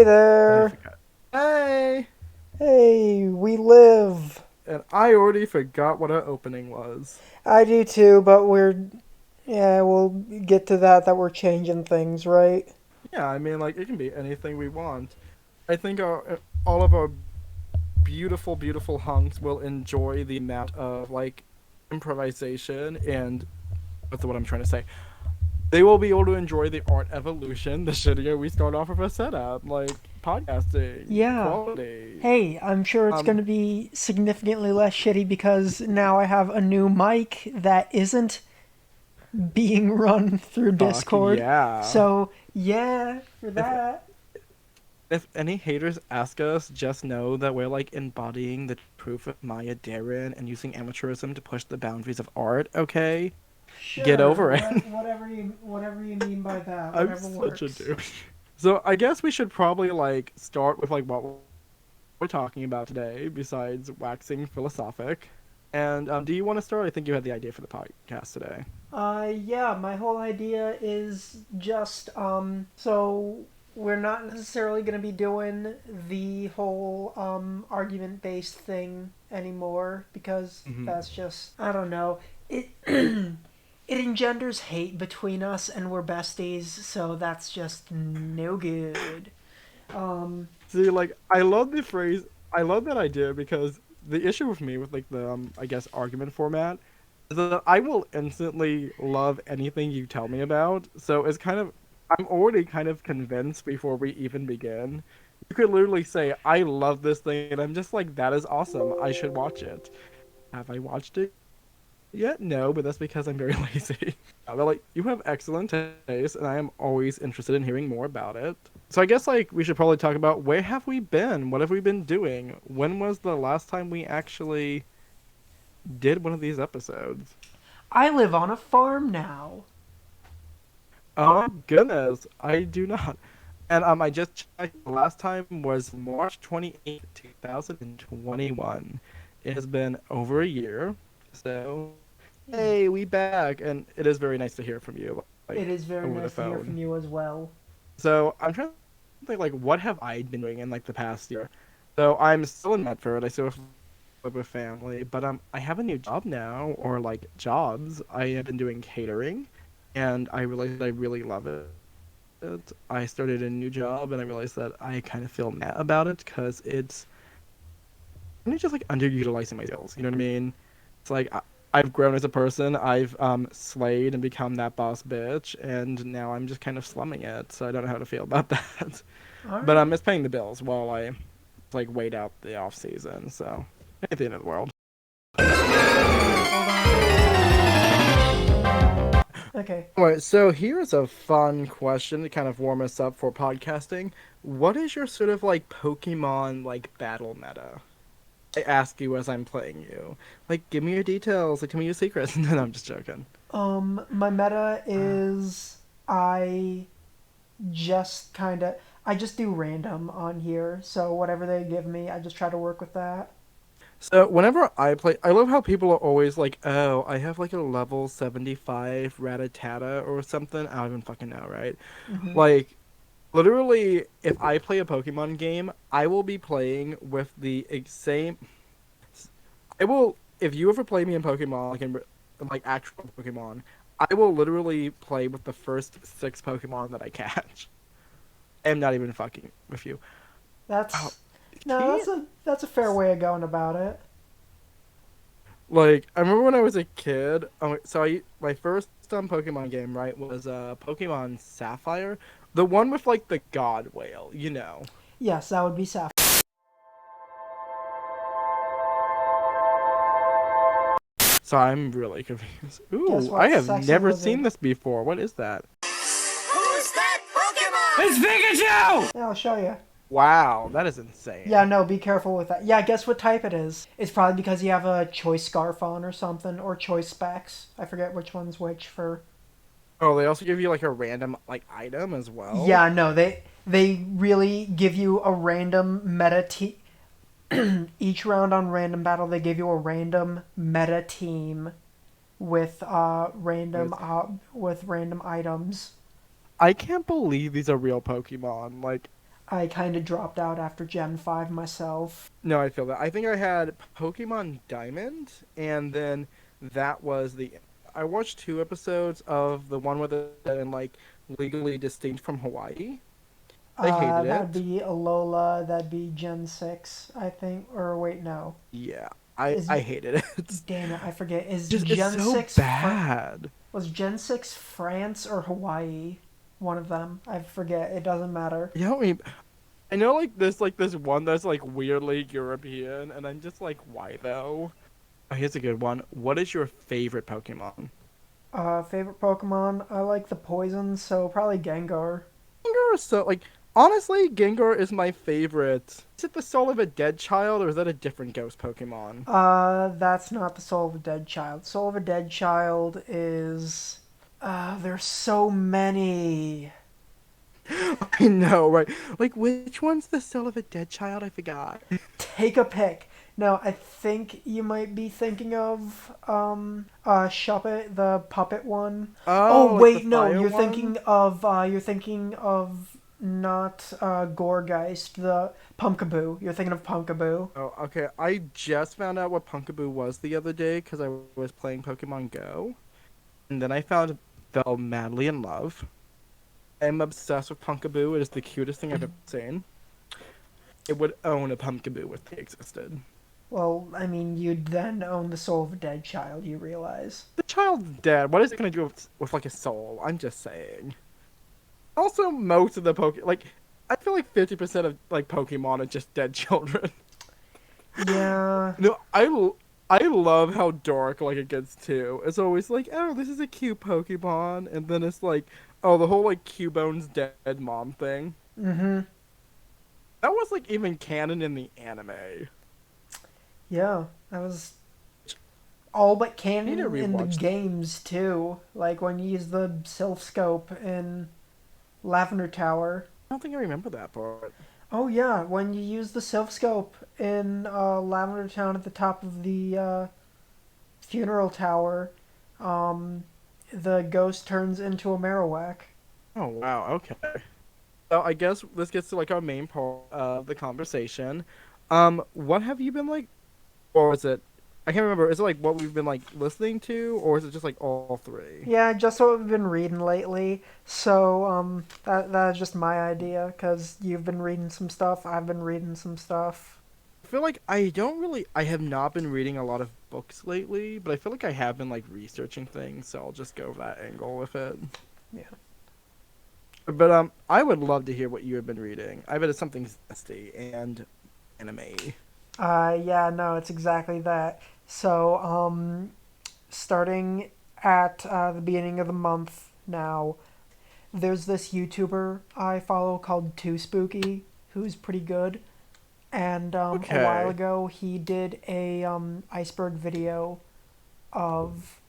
Hey And I there. forgot. Hey! Hey, we live. And I already forgot what our opening was. I do too, but we'll get to that we're changing things, right? Yeah, I mean, like, it can be anything we want. I think all of our beautiful, beautiful hunks will enjoy the amount of, like, improvisation and what's what I'm trying to say. They will be able to enjoy the art evolution, the shittier we start off with a setup, like podcasting, Yeah. quality. Hey, I'm sure it's going Um, to be significantly less shitty because now I have a new mic that isn't being run through fuck Discord. yeah. So, yeah, for If that. if any haters ask us, just know that we're like embodying the proof of Maya Deren and using amateurism to push the boundaries of art, okay? Get Sure, over it. whatever you mean by that, I'm whatever such a works. douche. So I guess we should probably like start with like what we're talking about today, besides waxing philosophic. And do you want to start? I think you had the idea for the podcast today. Yeah, my whole idea is just, so we're not necessarily going to be doing the whole, argument based thing anymore because Hmm. that's just, I don't know. It, it engenders hate between us and we're besties, so that's just no good. Um, See, like I love the phrase. I love that idea because the issue with me with like the I guess argument format is that I will instantly love anything you tell me about. So it's kind of I'm already kind of convinced before we even begin. You could literally say, "I love this thing," and I'm just like, "That is awesome. I should watch it." Have I watched it yet? No, but that's because I'm very lazy. But like, you have excellent taste, and I am always interested in hearing more about it. So I guess like we should probably talk about where have we been? What have we been doing? When was the last time we actually did one of these episodes? I live on a farm now. Oh my goodness, I do not. And I just checked. The last time was March 28th, 2021. It has been over a year. So, hey, we back, and it is very nice to hear from you, It like is very over the nice to hear from phone. you as well. So I'm trying to think like what have I been doing in like the past year? So I'm still in Medford. I still live with family, but I have a new job now, or like jobs. I have been doing catering, and I realized I really love it. I started a new job, and I realized that I kind of feel mad about it because it's I'm just like underutilizing my skills. You know what I mean? It's like I've grown as a person. I've slayed and become that boss bitch, and now I'm just kind of slumming it. So I don't know how to feel about that. All But I'm right. just paying the bills while I like wait out the off season. So at the end of the world. Hold on. Okay. All right, so here's a fun question to kind of warm us up for podcasting. What is your sort of like Pokemon like battle meta? I ask you as I'm playing you. Like, give me your details. Like, tell me your secrets. No, I'm just joking. My meta is I I just do random on here. So whatever they give me, I just try to work with that. So whenever I play, I love how people are always like, "Oh, I have like a level 75 Rattata or something." I don't even fucking know, right? Hmm. Like, literally, if I play a Pokemon game, I will be playing with the same. I will. If you ever play me in Pokemon, like actual Pokemon, I will literally play with the first six Pokemon that I catch. I'm not even fucking with you. Oh, That's no, see, that's a fair way of going about it. like I remember when I was a kid. So my first Pokemon game right was Pokemon Sapphire, the one with like the God Whale, you know. Yes, that would be Sapphire. So I'm really confused. Guess Ooh, I what? have Sexy never lizard. seen this before. What is that? Who's that Pokemon? It's Pikachu! Yeah, I'll show you. Wow, that is Yeah, insane. no, be careful with that. Yeah, guess what type it is. It's probably because you have a choice scarf on or something, or choice specs. I forget which one's which for. Oh, they also give you like a random like item as well. Yeah, no, they really give you a random meta team. Each round on random battle, they give you a random meta team With with random items. I can't believe these are real Pokemon. Like I kind of dropped out after Gen 5 myself. No, I feel that. I think I had Pokemon Diamond, and then that was the. I watched 2 episodes of the one with it and like legally distinct from Hawaii. I hated That'd it. be Alola, that'd be Gen 6, I think. Or wait, no. Yeah, I Is I hated it. Damn it, I forget. Is Just it's Gen so 6 bad. was Gen 6 France or Hawaii? One of them. I forget. It doesn't matter. You know, I know like this one that's like weirdly European, and I'm just like, why though? Oh, here's a good one. What is your favorite Pokemon? Favorite Pokemon? I like the poison, so probably Gengar. Gengar is so like honestly, Gengar is my favorite. Is it the soul of a dead child, or is that a different ghost Pokemon? That's not the Soul of a Dead Child. Soul of a Dead Child is. There's so many. I know, right? Like, which one's the soul of a dead child? I forgot. Take a pick. No, I think you might be thinking of Shuppet, the puppet one. Oh Oh, like the wait, no, fire one? you're thinking of not Gorgeist, the Pumpkaboo. You're thinking of Pumpkaboo. Oh, okay. I just found out what Punkaboo was the other day because I was playing Pokemon Go, and then I fell madly in love. I'm obsessed with Punkaboo. It is the cutest thing I've ever seen. It would own a Pumpkaboo if they existed. Well, I mean, you'd then own the Soul of a Dead Child. You realize? The child's dead. What is it gonna do with like a soul? I'm just saying. Also, most of the like, I feel like 50% of like Pokemon are just dead children. Yeah. No, I love how dark like it gets too. It's always like, oh, this is a cute Pokemon, and then it's like, oh, the whole like Cubone's dead mom thing. Mm-hmm. That was like even canon in the anime. Yeah. That was all but I need to canon in the rewatch. games too. Like when you use the Sylph Scope in Lavender Tower. I don't think I remember that part. Oh yeah, when you use the Sylph Scope in Lavender Town at the top of the funeral tower, um, the ghost turns into a Marowak. Oh wow, okay. So I guess this gets to like our main part of the conversation. What have you been like, or is it? I can't remember. Is it like what we've been like listening to, or is it just like all three? Yeah, just what we've been reading lately. So that's just my idea because you've been reading some stuff. I've been reading some stuff. I feel like I have not been reading a lot of books lately, but I feel like I have been like researching things, so I'll just go that angle with it. Yeah. But I would love to hear what you have been reading. I bet it's something zesty and anime. Yeah, no, it's exactly that. So starting at the beginning of the month now, there's this YouTuber I follow called Too Spooky, who's pretty good. And a while Okay. ago, he did a iceberg video of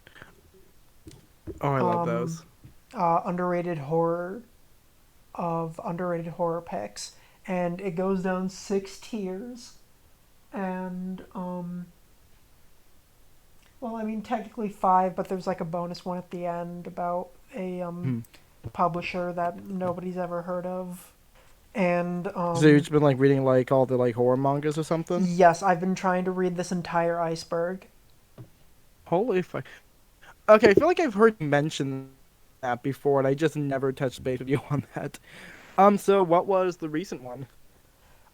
Oh, I love um, those. underrated horror pics, and it goes down 6 tiers. And well, I mean technically five, but there's like a bonus one at the end about a Hmm. publisher that nobody's ever heard of. And So you've been like reading like all the like horror mangas or something? yes, I've been trying to read this entire iceberg. Holy fuck. Okay, I feel like I've heard you mention that before, and I just never touched base with you on that. So what was the recent one?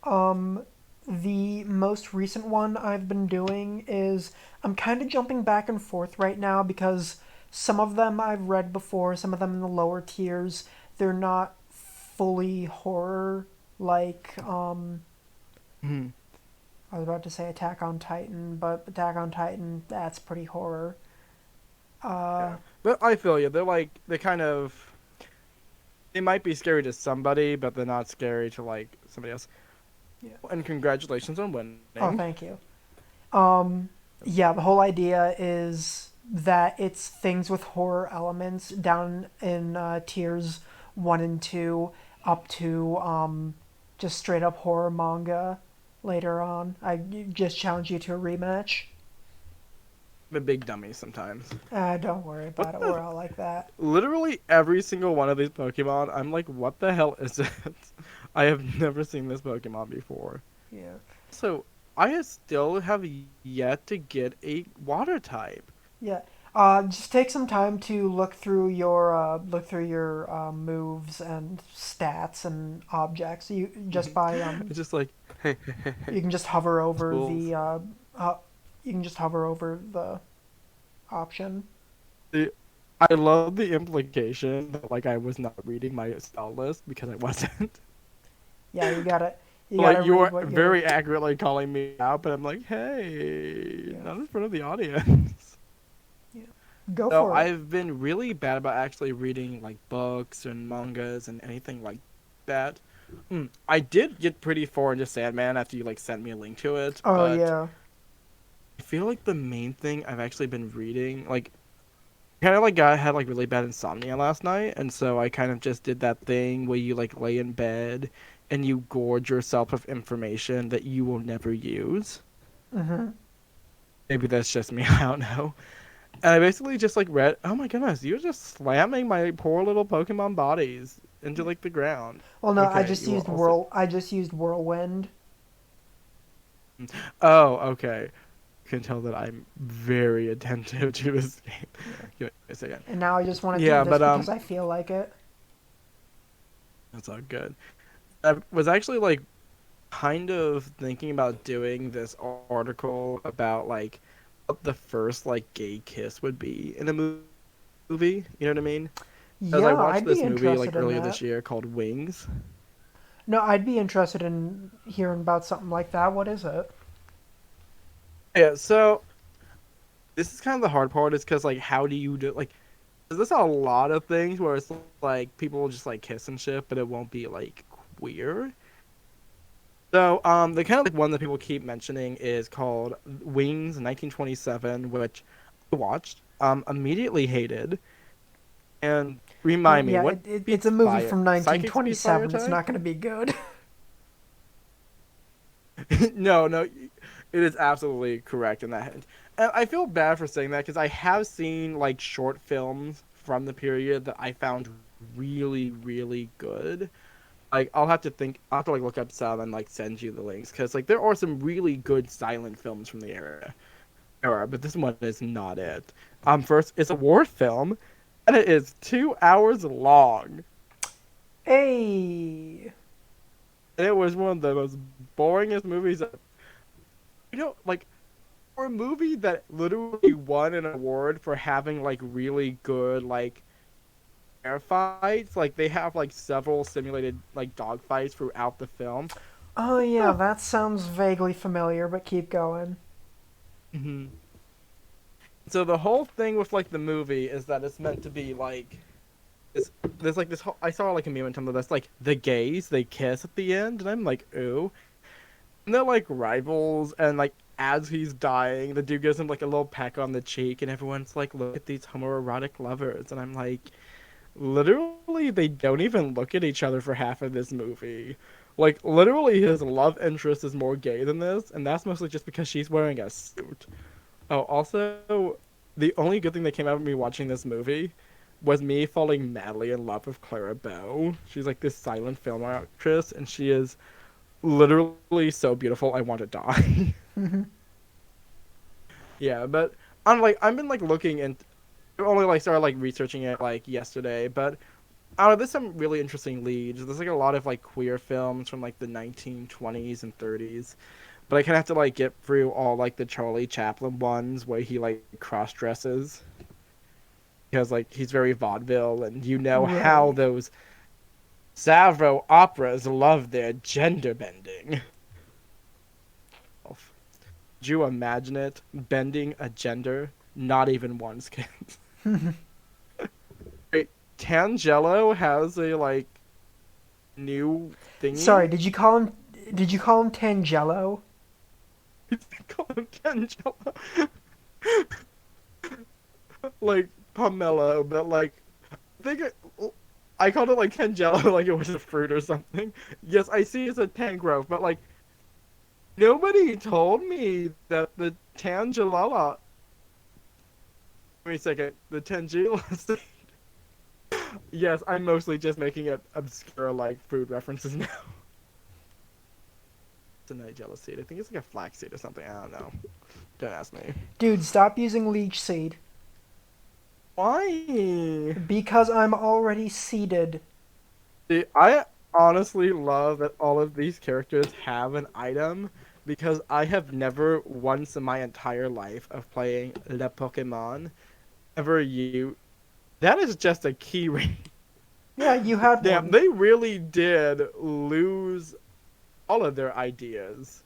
Um, the most recent one I've been doing is I'm kind of jumping back and forth right now because some of them I've read before, some of them in the lower tiers, they're not fully horror like Hmm. I was about to say Attack on Titan, but Attack on Titan that's pretty horror. Uh, Yeah. But I feel you. They're kind of they might be scary to somebody, but they're not scary to like somebody else. yeah. And congratulations on Oh, winning. thank you. Um, yeah, the whole idea is that it's things with horror elements down in tiers one and two, up to just straight up horror manga later on. I just challenge you to a rematch. I'm a big dummy sometimes. Don't worry What about it. We're the all like that. literally every single one of these Pokemon, I'm like, what the hell is it? I have never seen this Pokemon before. Yeah. So I still have yet to get a water type. Yeah. Just take some time to look through your moves and stats and objects. You just by It's just like, hey, hey, hey, you hey, can just hover over schools. the uh, you can just hover over the option. The, I love the implication that like I was not reading my spell list because I wasn't. Yeah, you Like gotta you read are what you're. very accurately calling me out, but I'm like, hey, Yeah. not in front of the audience. Yeah. Go So for it. I've been really bad about actually reading like books and mangas and anything like that. I did get pretty far into Sandman after you like sent me a link to it, Oh but yeah. I feel like the main thing I've actually been reading, like kind of like I had like really bad insomnia last night, and so I kind of just did that thing where you like lay in bed and you gorge yourself with information that you will never use. Mhm. Maybe that's just me, I don't know. And I basically just like read, oh my goodness, you're just slamming my poor little Pokemon bodies into like the ground. Well, no, Okay, you will also. I just used whirlwind. Oh, okay. You can tell that I'm very attentive to this game. Yeah. Give me a second. And now I just want to do Yeah, this but because I feel like it. that's all good. I was actually like kind of thinking about doing this article about like what the first like gay kiss would be in a movie. You know what I mean? Because I Yeah, watched I'd be this movie like interested in earlier that. this year called Wings. No, I'd be interested in hearing about something like that. What is it? Yeah, so this is kind of the hard part is because like how do you do like there's a lot of things where it's like people will just like kiss and shit, but it won't be like queer. So the kind of like one that people keep mentioning is called Wings 1927, which I watched, immediately hated, and Well, remind me yeah, what it's a speed movie fire from psychic speed fire 1927. It's type? not going to be good. No, no, it is absolutely correct in that. And I feel bad for saying that because I have seen like short films from the period that I found really, really good. Like I'll have to like look up some and like send you the links because like there are some really good silent films from the era, but this one is not it. First it's a war film, and it is 2 hours long, Hey. and it was one of the most boringest movies. Like for a movie that literally won an award for having like really good like air fights, like they have like several simulated like dog fights throughout the film. Oh yeah, Huh. that sounds vaguely familiar, but keep going. hmm So the whole thing with like the movie is that it's meant to be like it's, there's like this whole I saw like a meme on Tumblr that's like the gays they kiss at the end and I'm like ooh, and they're like rivals, and like as he's dying the dude gives him like a little peck on the cheek and everyone's like look at these homoerotic lovers, and I'm like literally they don't even look at each other for half of this movie. Like literally his love interest is more gay than this, and that's mostly just because she's wearing a suit. Oh, also, the only good thing that came out of me watching this movie was me falling madly in love with Clara Bow. She's like this silent film actress, and she is literally so beautiful. I want to die. Yeah, but I'm like I've been like looking and only like started like researching it like yesterday, but I don't know, there's some really interesting leads. There's like a lot of like queer films from like the 1920s and 30s, but I kind of have to like get through all like the Charlie Chaplin ones where he like cross dresses because like he's very vaudeville, and you know how Right. those Savro operas love their gender bending. Could you imagine it bending a gender? Not even one skin. Wait, Tangelo has a like new Sorry, thingy. did you call him Tangelo? Call him Tangelo. Like pomelo, but like I think I called it like Tangelo, like it was a fruit or something. Yes, I see it's a Tangrove, but like nobody told me that the Tangela. Wait a second, the Tangela. Yes, I'm mostly just making it obscure like food references now. a Nigella seed? I think it's like a flax seed or something. I don't know. Don't ask me. Dude, stop using leech seed. Why? Because I'm already seeded. See, I honestly love that all of these characters have an item because I have never once in my entire life of playing Le Pokemon ever you. That is just a key ring. Yeah, you had Damn, one. they really did lose all of their ideas.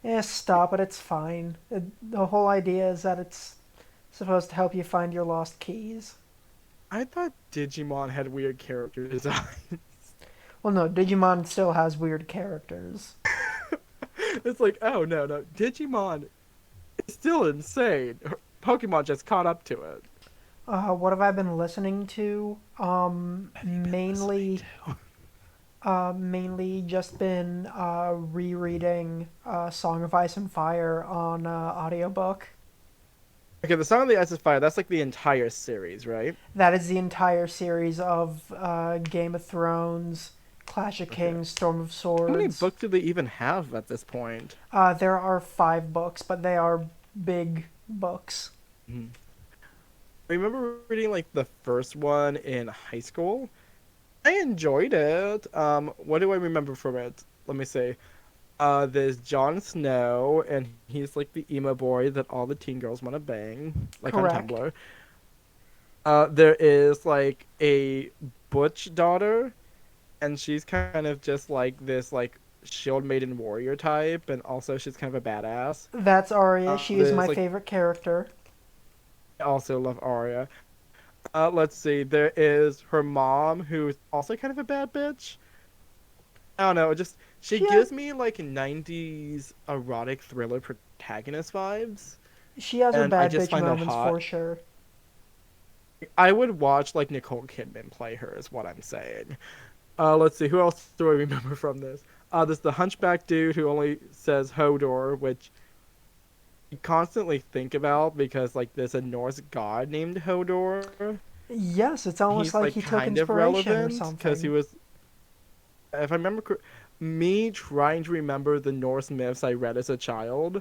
Yeah, stop it, it's fine. The whole idea is that it's supposed to help you find your lost keys. I thought Digimon had weird character design. Well, no, Digimon still has weird characters. It's like, oh no, no, Digimon is still insane. Pokemon just caught up to it. What have I been listening to? Mainly just been rereading Song of Ice and Fire on audiobook. Okay, the Song of the Ice is Fire, that's like the entire series, right? That is the entire series of Game of Thrones, Clash of Okay. Kings, Storm of How many Swords. books do they even have at this point? There are 5 books, but they are big books. Mhm. I remember reading like the first one in high school. I enjoyed it. What do I remember from it? Let me see. There's Jon Snow, and he's like the emo boy that all the teen girls want to bang, like on Correct. Tumblr. There is like a Butch daughter, and she's kind of just like this like shield maiden warrior type, and also she's kind of a badass. That's Arya. She is my There's like favorite character. I also love Arya. Let's see. There is her mom, who's also kind of a bad bitch. I don't know. It just she She has gives me like '90s erotic thriller protagonist vibes, she has her and I bad just bitch find that moments hot. for sure. I would watch like Nicole Kidman play her, is what I'm saying. Let's see. Who else do I remember from this? There's the Hunchback dude who only says Hodor, which you constantly think about because like there's a Norse god named Hodor. Yes, it's almost He's like like he took kind of inspiration or relevant because he something. was, if I remember, me trying to remember the Norse myths I read as a child.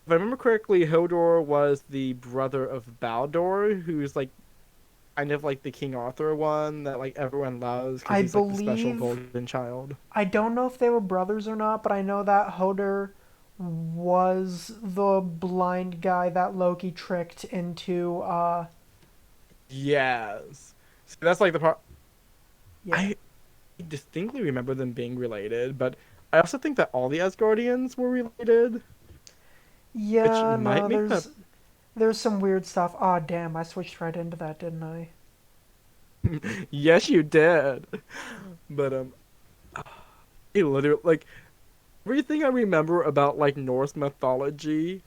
If I remember correctly, Hodor was the brother of Baldur, who's like kind of like the King Arthur one that like everyone loves because I he's like the special believe golden child. I don't know if they were brothers or not, but I know that Hodor was the blind guy that Loki tricked into Yes, so that's like the part yeah. I distinctly remember them being related, but I also think that all the Asgardians were related, which Yeah, might no, make that. there's some weird stuff. Aw, damn, I switched right into that, didn't I? Yes, you did. But it literally like everything I remember about like Norse mythology.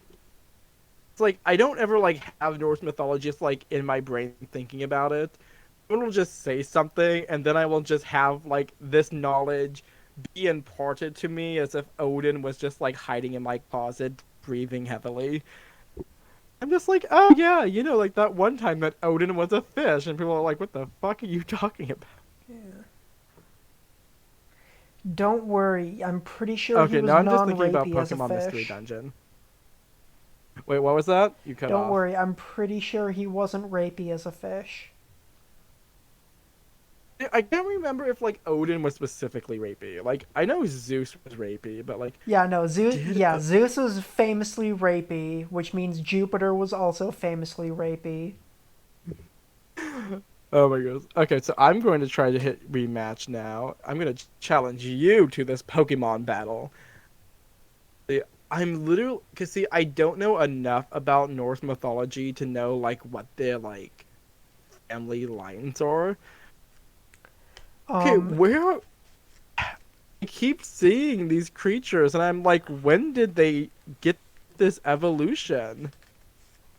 It's like I don't ever like have Norse mythology just like in my brain thinking about it. Someone will just say something, and then I will just have like this knowledge be imparted to me as if Odin was just like hiding in my closet, breathing heavily. I'm just like, oh yeah, like that one time that Odin was a fish, and people are like, what the fuck are you talking about? Yeah. Don't worry, I'm pretty sure he Okay, was now I'm just thinking about non-rapey as a Pokemon Mystery fish. Dungeon. Wait, what was that? You cut Don't off. worry, I'm pretty sure he wasn't rapey as a fish. I can't remember if like Odin was specifically rapey. Like I know Zeus was rapey, but like Yeah, no, Zeus. did Yeah, Zeus was famously rapey, which means Jupiter was also famously rapey. oh my goodness. Okay, so I'm going to try to hit rematch now. I'm going to challenge you to this Pokemon battle. See, I'm literally cuz see I don't know enough about Norse mythology to know like what their like family lines are. Okay, Um, where I keep seeing these creatures, and I'm like, when did they get this evolution?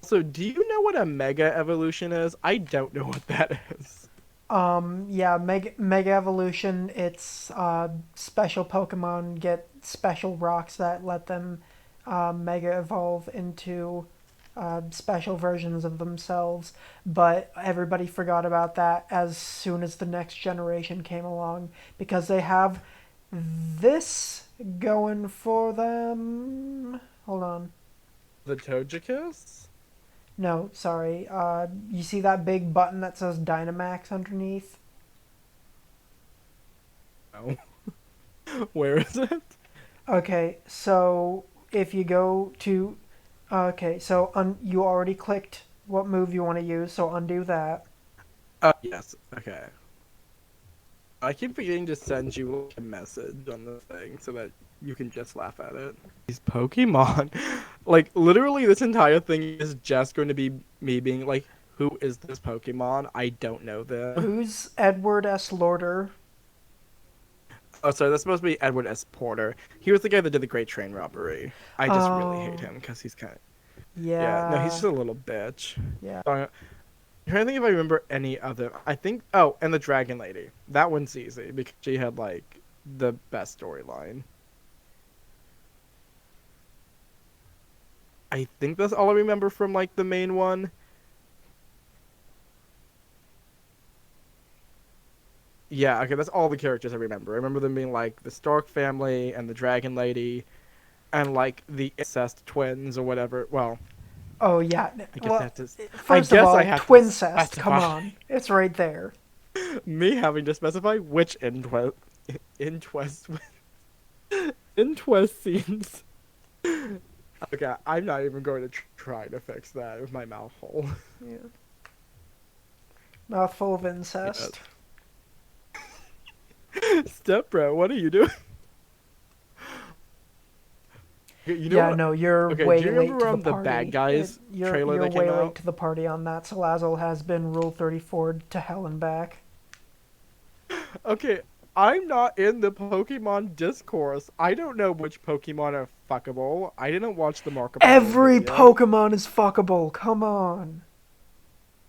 So, do you know what a mega evolution is? I don't know what that is. yeah, Mega Evolution. It's special Pokemon get special rocks that let them Mega evolve into special versions of themselves. But everybody forgot about that as soon as the next generation came along because they have this Going for them. Hold on. The Togekiss? No, sorry. You see that big button that says Dynamax underneath? No. Where is it? Okay, so if you go to. Okay, so you already clicked what move you want to use, so undo that. Yes. Okay. I keep forgetting to send you like, a message on the thing so that you can just laugh at it. These Pokemon. Like, literally, this entire thing is just going to be me being like, who is this Pokemon? I don't know them. Who's Edward S. Lorder? Oh, sorry, that's supposed to be Edward S. Porter. He was the guy that did the Great Train Robbery. I just really hate him because he's kind of... Yeah, no, he's just a little bitch. Yeah. I'm trying to think if I remember any other... I think... Oh, and the Dragon Lady. That one's easy because she had, like, the best storyline. I think that's all I remember from, like, the main one. Yeah, okay, that's all the characters I remember. I remember them being, like, the Stark family and the Dragon Lady and, like, the incest twins or whatever. Well, Oh, yeah. I guess Well, that is... first I of guess all, I have to Twincest. Come specify. on. It's right there. Me having to specify which intwest scenes. Okay, I'm not even going to try to fix that with my mouth hole. Yeah. Mouthful of incest. Step bro, what are you doing? You know Yeah, what? no, you're Okay, way do you late remember to the the party. Bad Guys trailer you're that came way out? late to the party on that. Salazzle has been Rule 34 to hell and back. Okay, I'm not in the Pokemon discourse. I don't know which Pokemon are fuckable. I didn't watch the Marco Polo Every video. Pokemon is fuckable. Come on.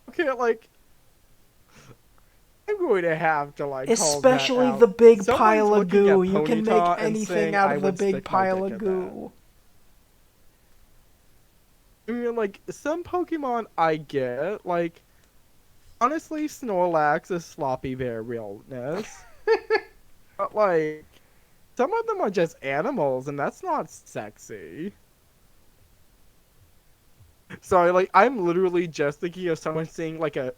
Okay, like... I'm going to have to, like, call that Especially out. the big Someone's pile of looking goo. at You can Ponyta make and anything saying out I of the would big stick my pile dick of in that. goo. I mean, like, some Pokemon I get, like, honestly, Snorlax is sloppy bear realness. But, like, some of them are just animals, and that's not sexy. Sorry, like, I'm literally just thinking of someone seeing, like, a...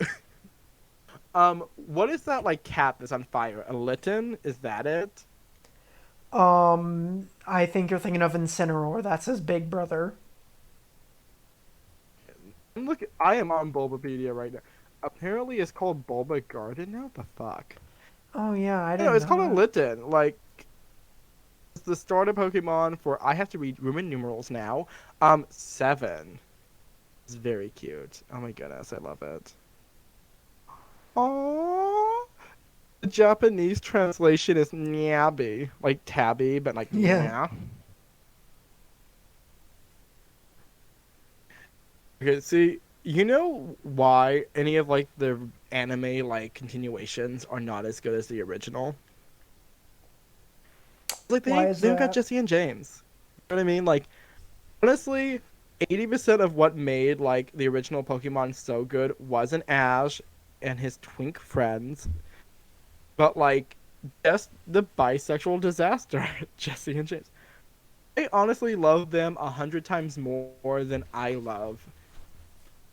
what is that, like, cat that's on fire? A Litten? Is that it? I think you're thinking of Incineroar. That's his big brother. Look, I am on Bulbapedia right now. Apparently, it's called Bulba Garden now? The fuck? Oh yeah, I No, didn't it's know called a that. Litten. Like, it's the starter Pokemon for, I have to read Roman numerals now. 7. It's very cute. Oh my goodness, I love it. Aww. The Japanese translation is Nyabi. Like tabby, but like Yeah. nya. Okay, see, you know why any of like the anime like continuations are not as good as the original? Like Why is they don't got that? Jesse and James. You know what I mean? Like honestly, 80% of what made like the original Pokemon so good wasn't Ash and his twink friends, but like just the bisexual disaster, Jesse and James. I honestly love them 100 times more than I love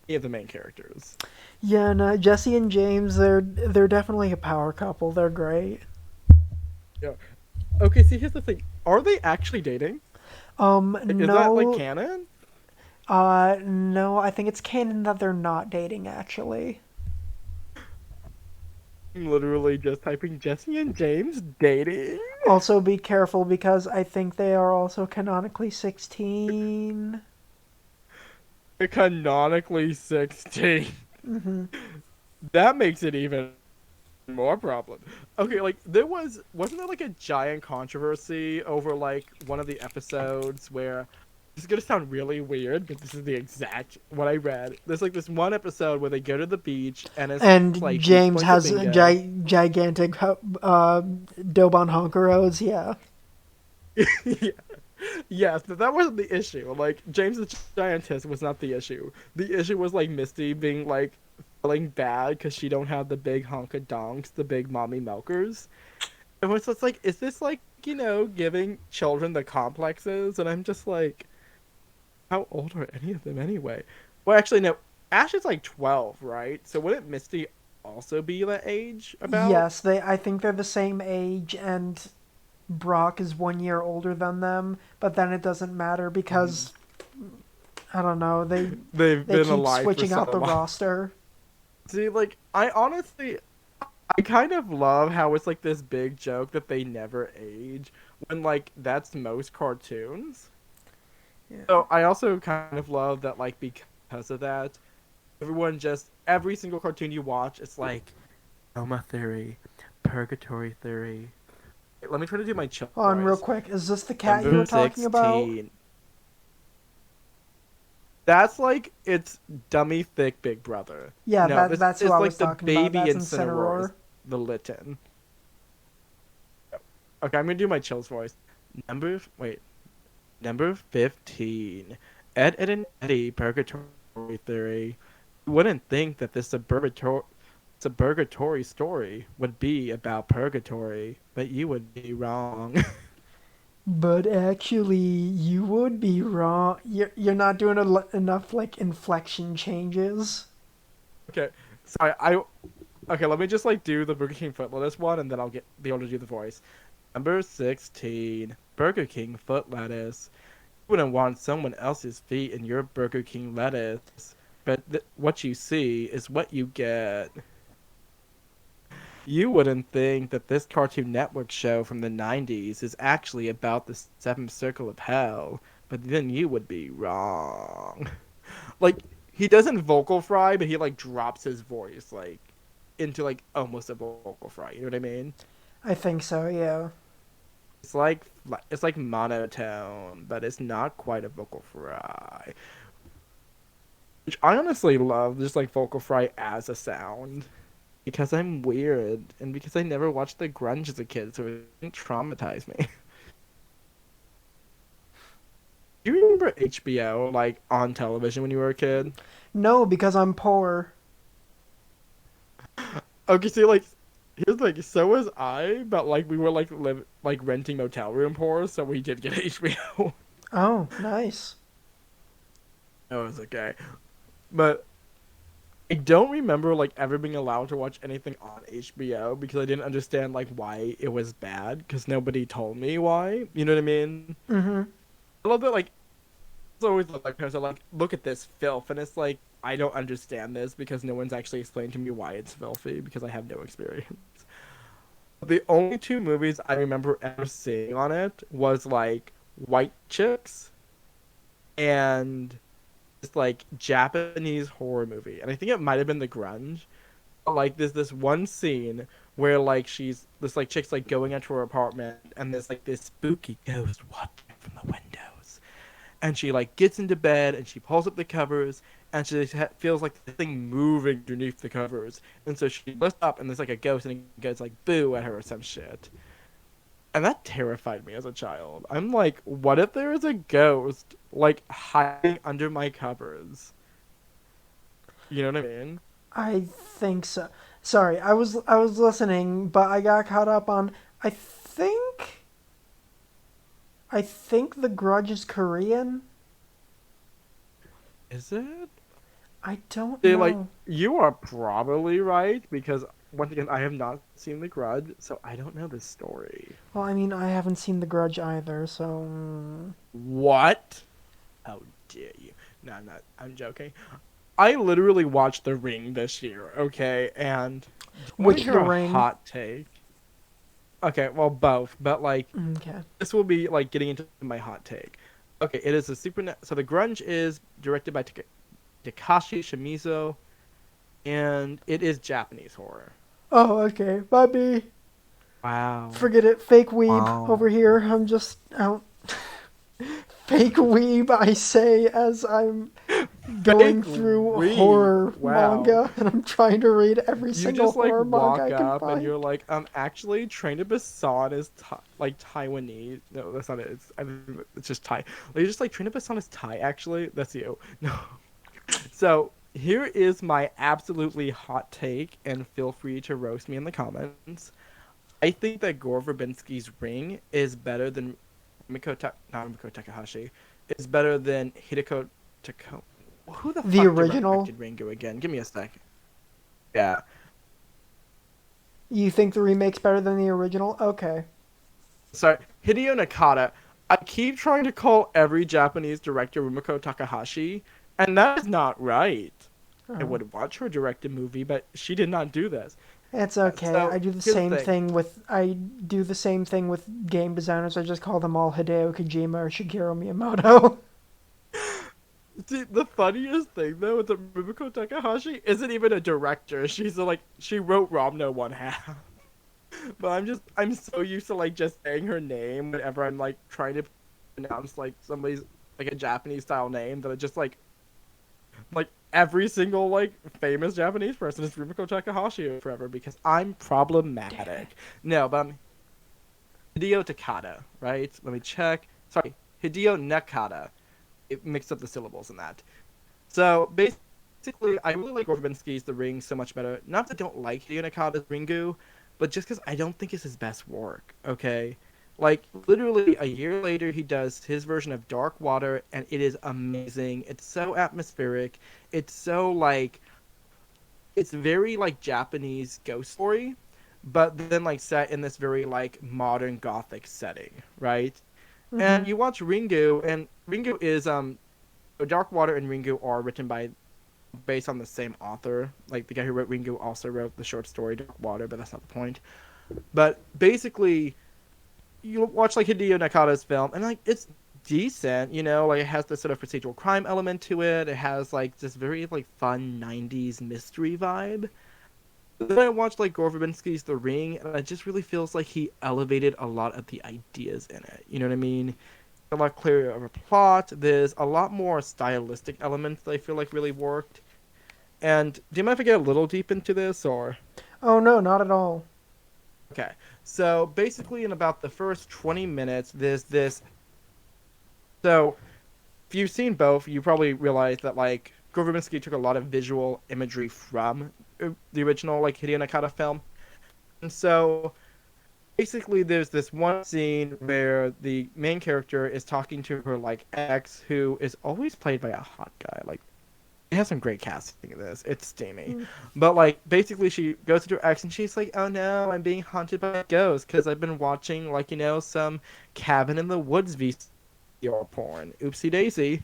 any of the main characters. Yeah, no, Jesse and James, they're definitely a power couple. They're great. Yeah. Okay, see, here's the thing. Are they actually dating? Is that like No, canon? no, I think it's canon that they're not dating actually. I'm literally just typing Jesse and James dating. Also, be careful because I think they are also canonically 16. They're canonically 16. Mm-hmm. That makes it even more problem. Okay, like wasn't there like a giant controversy over like one of the episodes where this is gonna sound really weird, but this is the exact what I read. There's like this one episode where they go to the beach and it's And like James beach has bingo. gigantic Dobon Honkeros, yeah. Yeah. Yes, but that wasn't the issue. Like James the Giantess was not the issue. The issue was like Misty being like feeling bad because she don't have the big honka donks, the big mommy milkers. And it's like, is this like giving children the complexes, and I'm just like, how old are any of them anyway? Well, actually, no. Ash is like 12, right? So wouldn't Misty also be that age about? Yes, they. I think they're the same age, and Brock is 1 year older than them. But then it doesn't matter Mhm. because I don't know. They They've they been keep alive for switching so out the long. roster. See, like, I kind of love how it's like this big joke that they never age when, like, that's most cartoons. Yeah. So I also kind of love that, like, because of that, every single cartoon you watch, it's like, Coma Theory, Purgatory Theory. Wait, let me try to do my chill Hold on, real voice. quick. Is this the cat you were Number talking about? 16. That's like its dummy thick big brother. Yeah, No, that this that's who is I like was the talking about. baby That's Incineroar is Incineroar. the Litten. Okay, I'm gonna do my chills voice. Wait, number 15. Ed, and Eddie, Purgatory Theory. You wouldn't think that this suburgatory story would be about purgatory, but you would be wrong. But actually, you would be wrong. You're not doing enough like inflection changes. Okay, sorry, okay, let me just like do the Burger King foot lettuce one, and then I'll be able to do the voice. Number 16, Burger King foot lettuce. You wouldn't want someone else's feet in your Burger King lettuce, but what you see is what you get. You wouldn't think that this Cartoon Network show from the 90s is actually about the seventh circle of hell, but then you would be wrong. Like, he doesn't vocal fry, but he like drops his voice like into like almost a vocal fry. You know what I mean? I think so. Yeah. It's like monotone, but it's not quite a vocal fry. Which I honestly love, just like vocal fry as a sound. Because I'm weird, and because I never watched the grunge as a kid, so it didn't traumatize me. Do you remember HBO, like, on television when you were a kid? No, because I'm poor. Okay, see, like, here's like, so was I, but like, we were like renting motel room poor, so we did get HBO. Oh, nice. That was okay. But I don't remember like ever being allowed to watch anything on HBO because I didn't understand like why it was bad because nobody told me why. You know what I mean? Mm-hmm. I love that like it's always like parents are like, look at this filth, and it's like I don't understand this because no one's actually explained to me why it's filthy because I have no experience. The only two movies I remember ever seeing on it was like White Chicks and this like Japanese horror movie, and I think it might have been The Grunge. But, like there's this one scene where like she's this like chick's like going into her apartment, and there's like this spooky ghost watching from the windows, and she like gets into bed and she pulls up the covers and she feels like the thing moving underneath the covers, and so she lifts up and there's like a ghost and it goes like boo at her or some shit. And that terrified me as a child. I'm like, what if there is a ghost like hiding under my covers? You know what I mean? I think so. Sorry, I was listening, but I got caught up on. I think I think The Grudge is Korean. Is it? I don't They like know. you are probably right because once again I have not seen The Grudge, so I don't know this story. Well, I mean, I haven't seen The Grudge either, so. What? How dare you? No, I'm not. I'm joking. I literally watched The Ring this year, okay? And do you want to Which hear The a Ring? hot take? Okay, well, both, but like Okay. this will be like getting into my hot take. Okay, it is a so The Grunge is directed by Takashi Shimizu, and it is Japanese horror. Oh, okay. Bye, B. Wow. Forget it. Fake weeb over Wow. here. I'm just out. Fake weeb, I say, as I'm Fake going through weeb. horror Wow. manga and I'm trying to read every You single just like horror manga walk I can up and find. you're like, actually, Train to Busan is like Taiwanese. No, that's not it. It's just Thai. Like, you're just like Train to Busan is Thai. Actually, that's you. No. So here is my absolutely hot take, and feel free to roast me in the comments. I think that Gore Verbinski's Ring is better than not Rumiko Takahashi, is better than Hideko Tako. Who the The fuck original? directed Ringu again? Give me a sec. Yeah. You think the remake's better than the original? Okay. Sorry, Hideo Nakata. I keep trying to call every Japanese director Rumiko Takahashi, and that is not right. I Oh. would watch her direct a movie, but she did not do this. It's okay. So I do the here's the same thing. thing with game designers. I just call them all Hideo Kojima or Shigeru Miyamoto. See, the funniest thing though with the Rumiko Takahashi isn't even a director. She wrote Ramno One Half. But I'm so used to like just saying her name whenever I'm like trying to pronounce like somebody's like a Japanese style name that it just like every single like famous Japanese person is Rumiko Takahashi forever because I'm problematic. No, but I'm Hideo Takada, right? Let me check. Sorry, Hideo Nakata. It mixed up the syllables in that. So basically, I really like Gorbinski's The Ring so much better. Not that I don't like Hideo Nakata's Ringu, but just because I don't think it's his best work. Okay, like literally a year later, he does his version of Dark Water, and it is amazing. It's so atmospheric. It's so like it's very like Japanese ghost story, but then like set in this very like modern gothic setting, right? Hmm. And you watch Ringu, and Ringu is Dark Water and Ringu are written by based on the same author. Like the guy who wrote Ringu also wrote the short story Dark Water, but that's not the point. But basically, you watch like Hideo Nakata's film, and like it's decent, you know, like it has this sort of procedural crime element to it. It has like this very like fun '90s mystery vibe. But then I watched like Gore Verbinski's The Ring, and it just really feels like he elevated a lot of the ideas in it. You know what I mean? A lot clearer of a plot. There's a lot more stylistic elements that I feel like really worked. And do you mind if I get a little deep into this, or? Oh no, not at all. Okay. So basically, in about the first 20 minutes, there's this. So if you've seen both, you probably realize that like Gore Verbinski took a lot of visual imagery from the original like Hideo Nakata film, and so basically there's this one scene where the main character is talking to her like ex, who is always played by a hot guy. Like it has some great casting in this. It's steamy. Mm. But like basically she goes to her ex and she's like, "Oh no, I'm being haunted by ghosts because I've been watching like, you know, some cabin in the woods VCR porn. Oopsie daisy."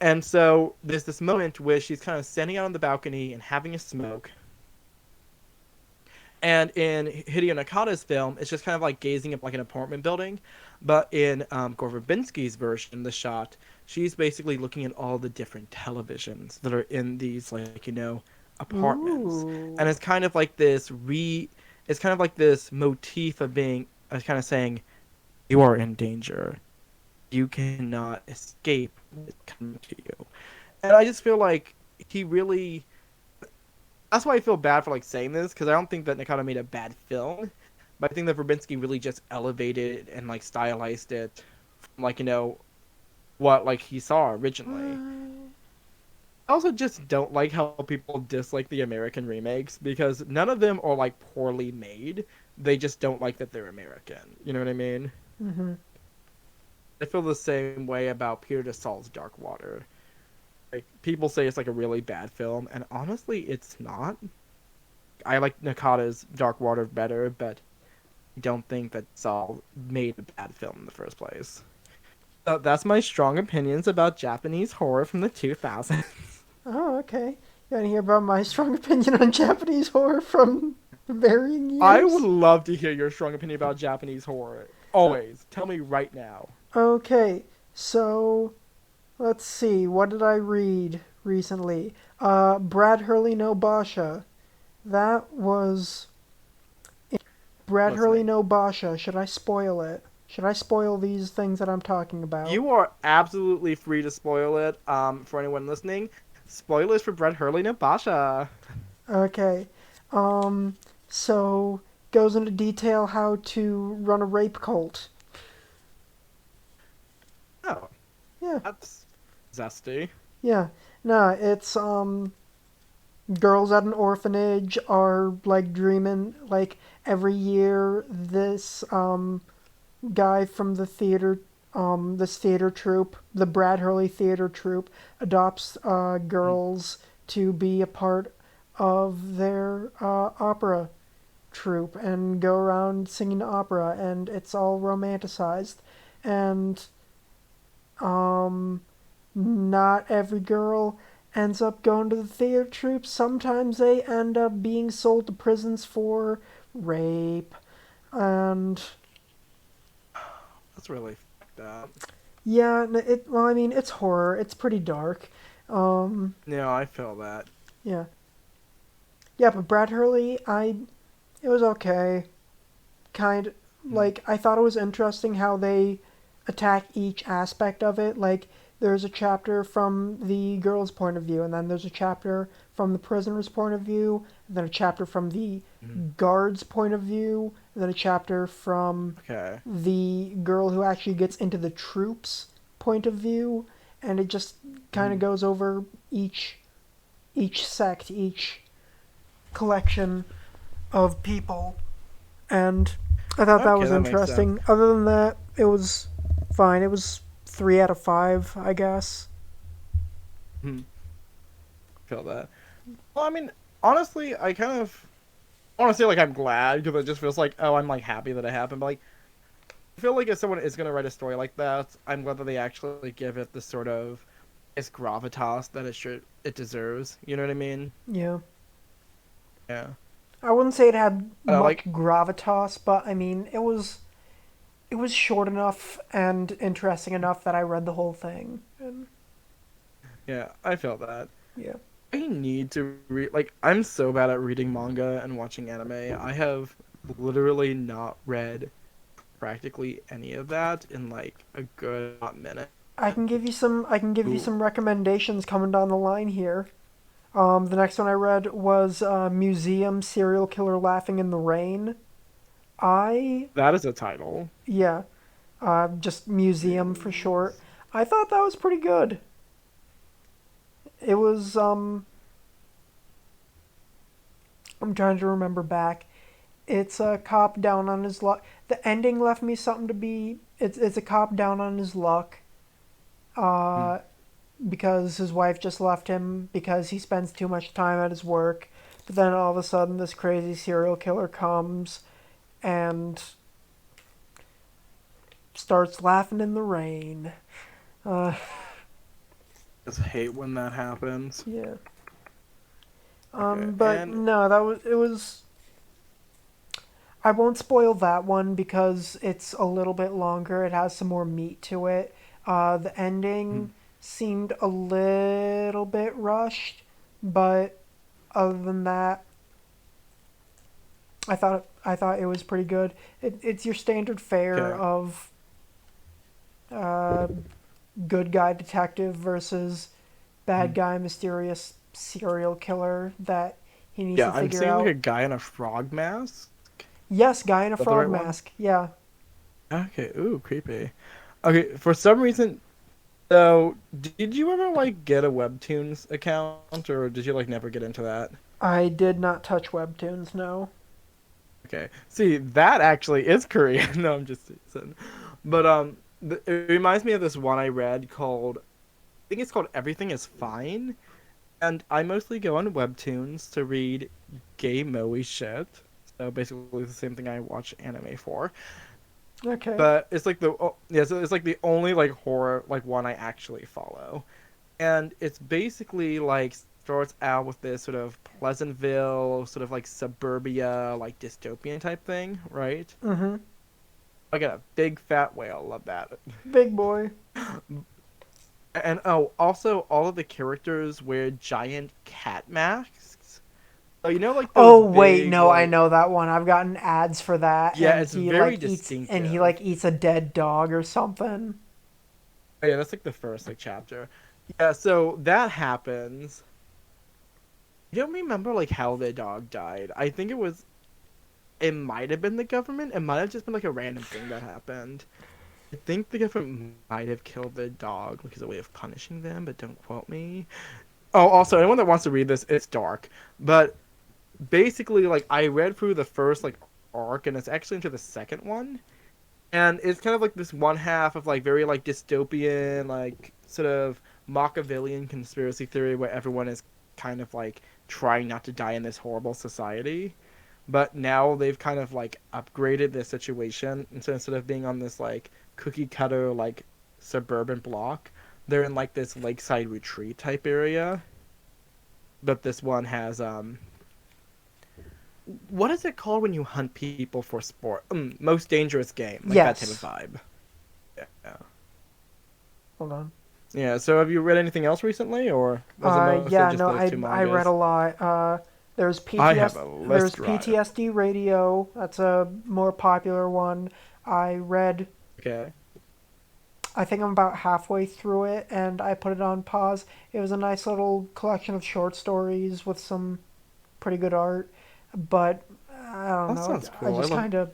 And so there's this moment where she's kind of standing out on the balcony and having a smoke. And in Hideo Nakata's film, it's just kind of like gazing at like an apartment building. But in Gore Verbinski's version, the shot, she's basically looking at all the different televisions that are in these like, you know, apartments. And Ooh. it's kind of like it's kind of like this motif of being kind of saying, you are in danger. You cannot escape what's coming to you. And I just feel like he really that's why I feel bad for like saying this because I don't think that Nakata made a bad film, but I think that Verbinski really just elevated and like stylized it from like, you know, what like he saw originally. What? I also just don't like how people dislike the American remakes because none of them are like poorly made. They just don't like that they're American. You know what I mean? Mm-hmm. I feel the same way about Peter DeSalle's Dark Water. Like people say it's like a really bad film, and honestly, it's not. I like Nakata's Dark Water better, but I don't think that Saul made a bad film in the first place. So that's my strong opinions about Japanese horror from the 2000s. Oh, okay. You want to hear about my strong opinion on Japanese horror from varying I would years? love to hear your strong opinion about Japanese horror. Uh, Always. Tell me right now. okay, so let's see. What did I read recently? Brad Hurley no Basha. That was Brad Hurley Listening. no Basha. Should I spoil it? Should I spoil these things that I'm talking about? You are absolutely free to spoil it. For anyone listening, spoilers for Brett Hurley and Basha. Okay. Um, so goes into detail how to run a rape cult. Oh, Yeah, that's zesty. yeah. No, it's girls at an orphanage are like dreaming like every year this guy from the theater this theater troupe, the Brad Hurley theater troupe, adopts girls to be a part of their opera troupe and go around singing opera, and it's all romanticized. And um, not every girl ends up going to the theater troupe. Sometimes they end up being sold to prisons for rape. And That's really fucked up. yeah, well, I mean, it's horror. It's pretty dark. Yeah, I feel that. Yeah. Yeah, but Brad Hurley, it was okay. Kind like I thought it was interesting how they attack each aspect of it. Like there's a chapter from the girl's point of view, and then there's a chapter from the prisoner's point of view, and then a chapter from the guard's point of view, and then a chapter from Okay. the girl who actually gets into the troops' point of view, and it just kind of goes over each sect, each collection of people, and I thought that Okay, was that makes interesting. Other than that, it was fine. It was 3 out of 5, I guess. Feel that. Well, I mean, honestly, I kind of I want to say like I'm glad because it just feels like I'm like happy that it happened. But like I feel like if someone is gonna write a story like that, I'm glad that they actually give it the sort of its gravitas that it deserves. You know what I mean? Yeah. Yeah. I wouldn't say it had much Like gravitas, but I mean, it was short enough and interesting enough that I read the whole thing. And yeah, I feel that. yeah. I need to read. Like I'm so bad at reading manga and watching anime. I have literally not read practically any of that in like a good hot minute. I can give you Ooh, some recommendations coming down the line here. The next one I read was Museum Serial Killer Laughing in the Rain. I that is a title. Yeah, just museum for short. I thought that was pretty good. It was I'm trying to remember back. It's a cop down on his luck. The ending left me something to be. It's a cop down on his luck. Hmm. Uh, because his wife just left him because he spends too much time at his work. But then all of a sudden, this crazy serial killer comes and starts laughing in the rain. Uh, Just hate when that happens. yeah. Okay, But and no, it was. I won't spoil that one because it's a little bit longer. It has some more meat to it. The hmm, ending seemed a little bit rushed, but other than that, I thought it was pretty good. It's your standard fare okay, of uh, good guy detective versus bad hmm. guy mysterious serial killer that he needs Yeah, to I'm figure seeing like a out. guy in a frog mask. Yes, guy in a Is that the frog right one? mask. Yeah, Okay, ooh, creepy. Okay, for some reason, so did you ever like get a Webtoons account, or did you like never get into that? I did not touch webtoons. No. Okay. See, that actually is Korean. No, I'm just saying. But it reminds me of this one I read called I think it's called Everything is Fine, and I mostly go on Webtoons to read gay moe shit. So basically the same thing I watch anime for. Okay. But it's like yeah, so it's like the only like horror like one I actually follow. And it's basically like starts out with this sort of Pleasantville, sort of like suburbia, like dystopian type thing, right? Mm-hmm. I got a big fat whale. Love that. Big boy. And oh, also all of the characters wear giant cat masks. Oh, you know, like those Oh wait, big no, I like know that one. I've gotten ads for that, yeah, and it's he very like distinctive. eats a dead dog or something. Oh, yeah, that's like the first like chapter. Yeah, so that happens. I don't remember like how the dog died. I think it might have been the government. It might have just been like a random thing that happened. I think the government might have killed the dog like as a way of punishing them, but don't quote me. Oh, also, anyone that wants to read this, it's dark. But basically, like, I read through the first, like, arc, and it's actually into the second one. And it's kind of like this one half of, like, very, like, dystopian, like, sort of Machiavellian conspiracy theory where everyone is kind of, like, trying not to die in this horrible society. But now they've kind of, like, upgraded their situation. And so instead of being on this, like, cookie cutter, like, suburban block, they're in, like, this lakeside retreat type area. But this one has what is it called when you hunt people for sport? Most dangerous game, like that type of Yes. vibe. Yeah. Hold on. Yeah. So have you read anything else recently, or was it mostly Yeah, just no, those two I read a mangas? lot. I have a There's list right. PTSD Radio. That's a more popular one. I read. Okay. I think I'm about halfway through it, and I put it on pause. It was a nice little collection of short stories with some pretty good art, but I don't That know. sounds I cool. just kind of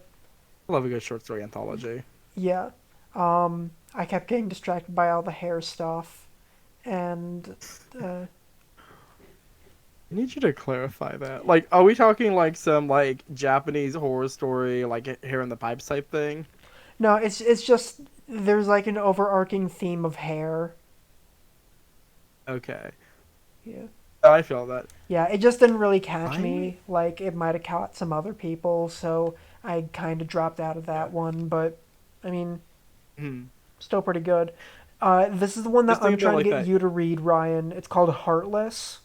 I love a good short story anthology. yeah. I kept getting distracted by all the hair stuff, and uh, I need you to clarify that. Like, are we talking like some like Japanese horror story, like Hair in the Pipes type thing? no, it's just there's like an overarching theme of hair. Okay. Yeah. I feel that. Yeah, it just didn't really catch I'm. me like it might have caught some other people, so I kind of dropped out of Yeah. that one. But I mean, Hmm. still pretty good. This is the one that Just I'm thinking about trying to like get that. you to read, Ryan. It's called Heartless.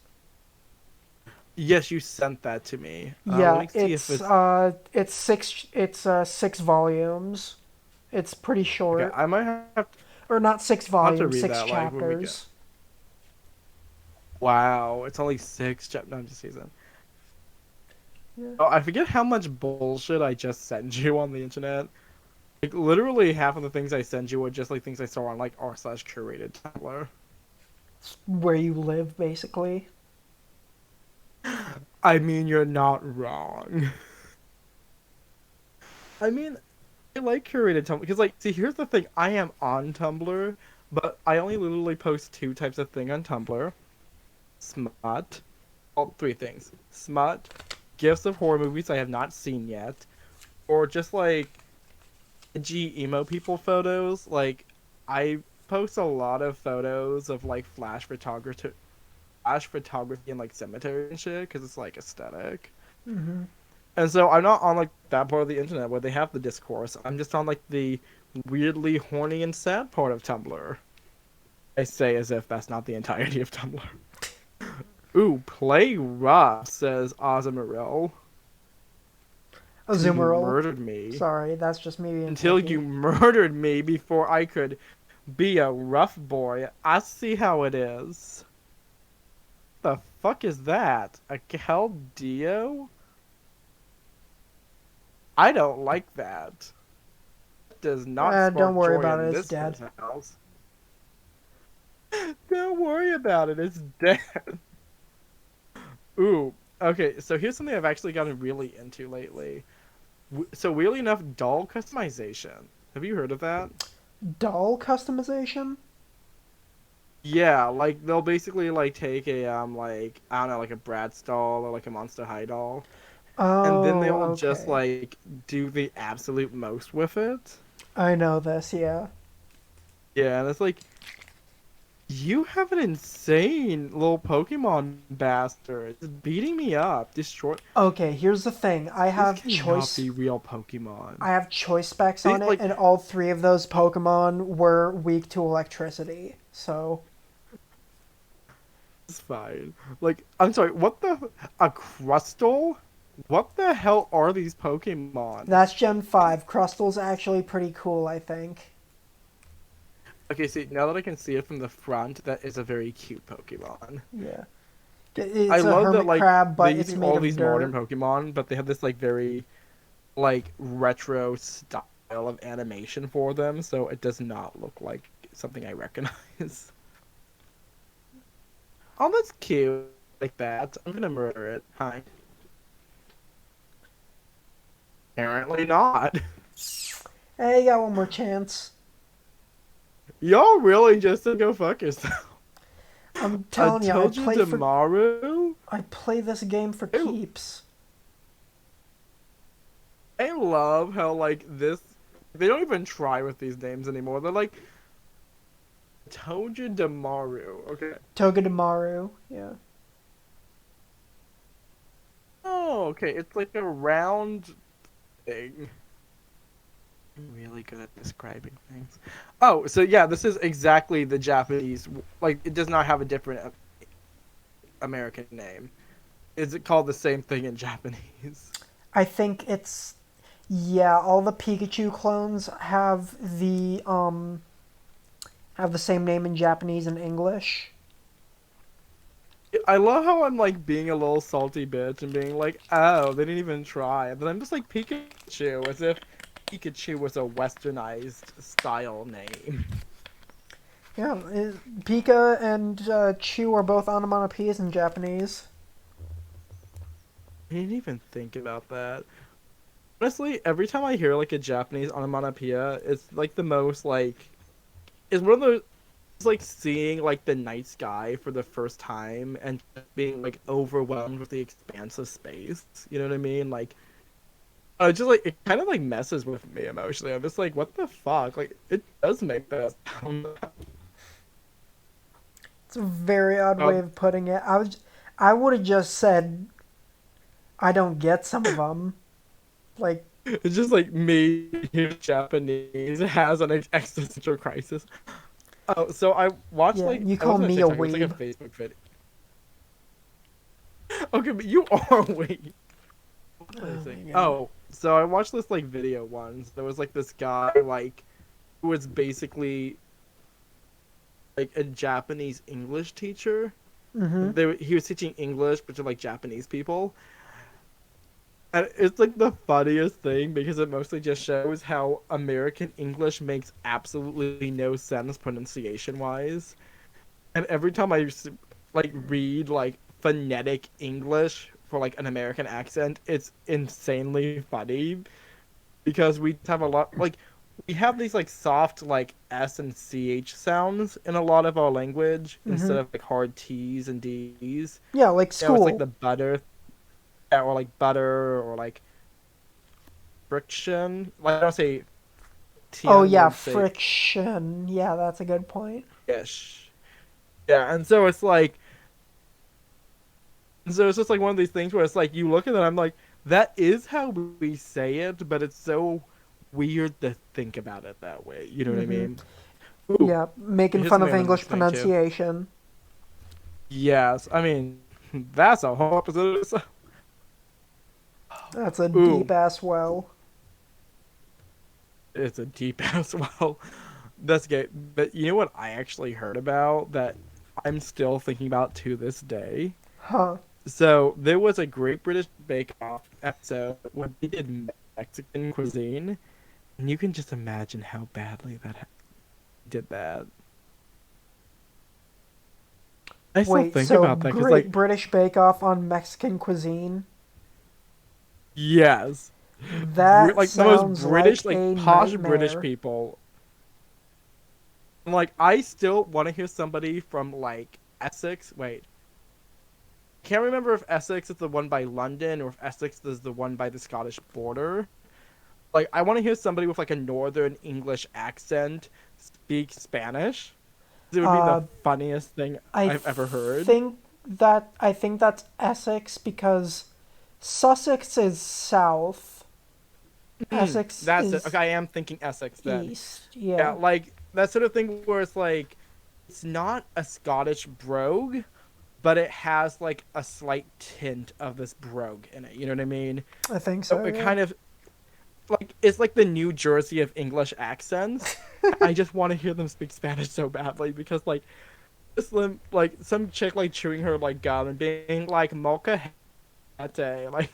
Yes, you sent that to me. Let Yeah, me see if it's it's 6 volumes. It's pretty okay. short, I might have or not six I'll have to volumes, read six that like when we get. chapters. Wow, it's only six chapters. No, just season. Yeah. Oh, I forget how much bullshit I just sent you on the internet. Like literally half of the things I send you are just like things I saw on like r/curated Tumblr. It's where you live, basically. I mean, you're not wrong. I mean, I like curated Tumblr because, like, see, here's the thing: I am on Tumblr, but I only literally post two types of thing on Tumblr: smut, well, three things: smut, gifs of horror movies I have not seen yet, or just like edgy emo people photos. Like, I post a lot of photos of like flash photography in like cemetery and shit because it's like aesthetic. Hmm. And so I'm not on like that part of the internet where they have the discourse. I'm just on like the weirdly horny and sad part of Tumblr. I say as if that's not the entirety of Tumblr. Ooh, play rough, says Azamaril. Until you Azumaril. murdered me. Sorry, that's just me being Until you picky. murdered me before I could be a rough boy. I see how it is. The fuck is that? A Caldeo? I don't like that. Does not Don't spark worry joy about it. in It's this dead. person's house. Don't worry about it. It's dead. Ooh. Okay, so here's something I've actually gotten really into lately. So weirdly enough, doll customization. Have you heard of that? Doll customization? Yeah, like they'll basically like take a like I don't know, like a Bratz doll or like a Monster High doll, and then Oh, they'll just okay. like do the absolute most with it. I know this, yeah. Yeah, and it's like you have an insane little Pokemon bastard. It's beating me up. Destroy. Okay, here's the thing. This cannot be real Pokemon. I have choice specs They on it, like and all three of those Pokemon were weak to electricity. So, it's fine. Like I'm sorry. What the a Crustle? What the hell are these Pokemon? that's Gen 5. Crustal's actually pretty cool, I think. Okay, see now that I can see it from the front, that is a very cute Pokemon. Yeah. I It's a love that hermit like crab, they're but it's using made all of these modern dirt. Pokemon, but they have this like very like retro style of animation for them, so it does not look like something I recognize. Oh, that's cute. Like that. I'm gonna murder it. Hi. Apparently not. Hey, you got one more chance. Y'all really just to go fuck yourself. I'm I telling you, told you tomorrow. I play this game for I, keeps. I love how like this. They don't even try with these names anymore. They're like Toja Damaru. Okay. Togedemaru, yeah. Oh, okay. It's like a round thing. I'm really good at describing things. Oh, so yeah, this is exactly the Japanese. Like, it does not have a different American name. Is it called the same thing in Japanese? I think it's yeah, all the Pikachu clones have the same name in Japanese and English. I love how I'm like being a little salty bitch and being like, oh, they didn't even try. And then I'm just like Pikachu, as if Pikachu was a westernized style name. Yeah, Pika and Chew are both onomatopoeias in Japanese. I didn't even think about that. Honestly, every time I hear like a Japanese onomatopoeia, it's like the most like it's one of those it's like seeing like the night sky for the first time and just being like overwhelmed with the expanse of space. You know what I mean? Like just like it kind of like messes with me emotionally. I'm just like, what the fuck? Like it does make that sound. It's a very odd way Um, of putting it. I would have just said I don't get some of them. Like, it's just like me here Japanese has an existential crisis. Oh, so I watched yeah, like you I call wasn't a me a TikTok, it was like a weeb. Facebook video. Okay, but you are weak. What was I Oh saying? my god. Oh, so I watched this like video once. There was like this guy like who was basically like a Japanese English teacher. Mm-hmm. He was teaching English but to like Japanese people. And it's like the funniest thing because it mostly just shows how American English makes absolutely no sense pronunciation wise. And every time like read like phonetic English for like an American accent, it's insanely funny because we have a lot like we have these like soft like S and CH sounds in a lot of our language Mm-hmm. instead of like hard T's and D's. Yeah, like You know, it's like school. the butter yeah, or like butter or like friction. Like I don't say Oh Tian yeah, would say friction. Yeah, that's a good point. ish. Yeah, and so it's like so it's just like one of these things where it's like you look at it and I'm like, that is how we say it, but it's so weird to think about it that way. You know what I Mm-hmm. mean? Ooh, Yeah, making here's fun something of I remember English listening to. pronunciation. Yes, I mean that's a whole episode. That's a Ooh, deep ass well. it's a deep as well. That's gay. But you know what I actually heard about that I'm still thinking about to this day? Huh. So there was a Great British Bake Off episode where they did Mexican cuisine, and you can just imagine how badly did that. I still Wait, think so about that because, Great like, British Bake Off on Mexican cuisine? yes, That like the most sounds like British, like a posh British nightmare. people. Like, I still want to hear somebody from like Essex. Wait, can't remember if Essex is the one by London or if Essex is the one by the Scottish border. Like, I want to hear somebody with like a northern English accent speak Spanish. It would be the Uh, funniest thing I I've ever heard. think that's Essex because Sussex is south. Essex That's it. Okay, is I am thinking Essex then. east. Yeah, Yeah. like that sort of thing where it's like it's not a Scottish brogue, but it has like a slight tint of this brogue in it. You know what I mean? I think So so, it yeah. kind of like it's like the New Jersey of English accents. I just want to hear them speak Spanish so badly because like like some chick like chewing her like gum and being like mocha hete, like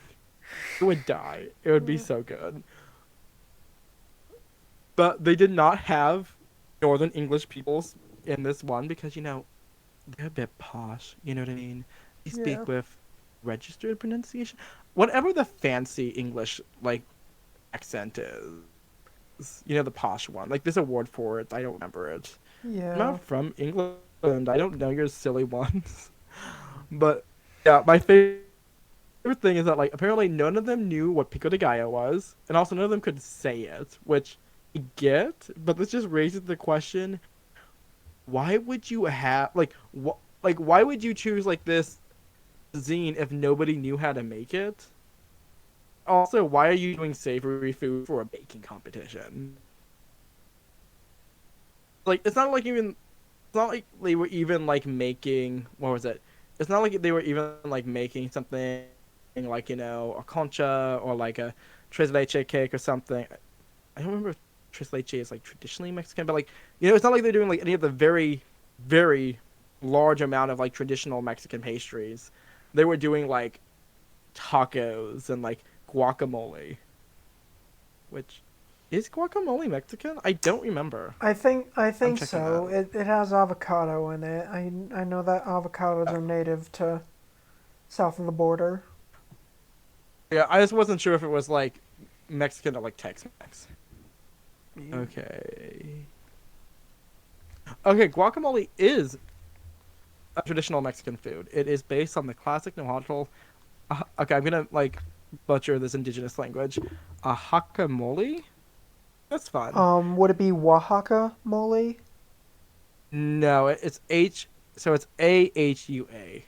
it would die. It would be so good. But they did not have Northern English peoples in this one because they're a bit posh. You know what I mean? They Yeah. speak with registered pronunciation, whatever the fancy English like accent is. You know, the posh one. Like there's a word for it. I don't remember it. I'm Yeah. not from England and I don't know your silly ones. But yeah, my favorite thing is that like apparently none of them knew what Pico de Gallo was, and also none of them could say it, which I get, but this just raises the question: why would you have like why would you choose like this zine if nobody knew how to make it? Also, why are you doing savory food for a baking competition? Like it's not like they were even like making what was it? It's not like they were even like making something like a concha or like a tres leche cake or something. I don't remember if tres leche is like traditionally Mexican, but like it's not like they're doing like any of the very very large amount of like traditional Mexican pastries. They were doing like tacos and like guacamole, which is guacamole Mexican? I don't remember. I I'm think checking so. that. It has avocado in it. I know that avocados are native to south of the border. Yeah, I just wasn't sure if it was like Mexican or like Tex-Mex. Yeah. Okay. Okay, guacamole is a traditional Mexican food. It is based on the classic nahuatl. Okay, I'm gonna like butcher this indigenous language. A hacamole. That's fun. Would it be Oaxaca mole? No, it's H. So it's AHUA.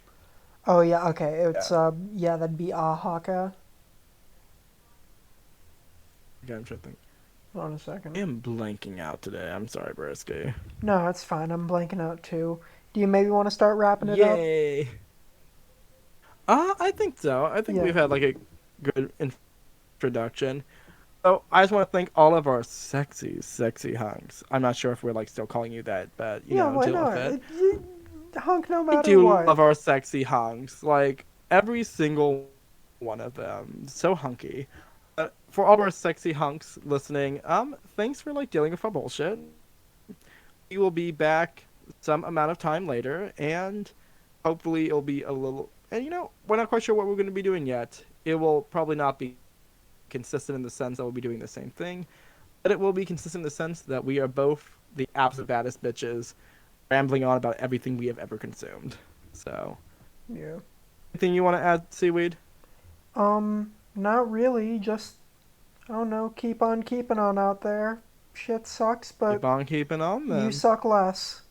Oh yeah, okay. Yeah. It's yeah, that'd be Oaxaca. Okay, I'm trying to think. Hold on a I second. am blanking out today. I'm sorry, Brisky. No, it's fine. I'm blanking out too. Do you maybe want to start wrapping it up? Yay. I think so. I think Yeah. we've had like a good introduction. So I just want to thank all of our sexy, sexy hunks. I'm not sure if we're like still calling you that, but Yeah, why deal with not? it. Hunk no I matter do what. love our sexy hunks. Like every single one of them. So hunky. For all of our sexy hunks listening, thanks for like dealing with our bullshit. We will be back some amount of time later, and hopefully it'll be a little. And we're not quite sure what we're going to be doing yet. It will probably not be consistent in the sense that we'll be doing the same thing, but it will be consistent in the sense that we are both the absolute baddest bitches, rambling on about everything we have ever consumed. So, Yeah. anything you want to add, Seaweed? Not really. Just I don't know. Keep on keeping on out there. Shit sucks, but Keep on keeping on you then. suck less.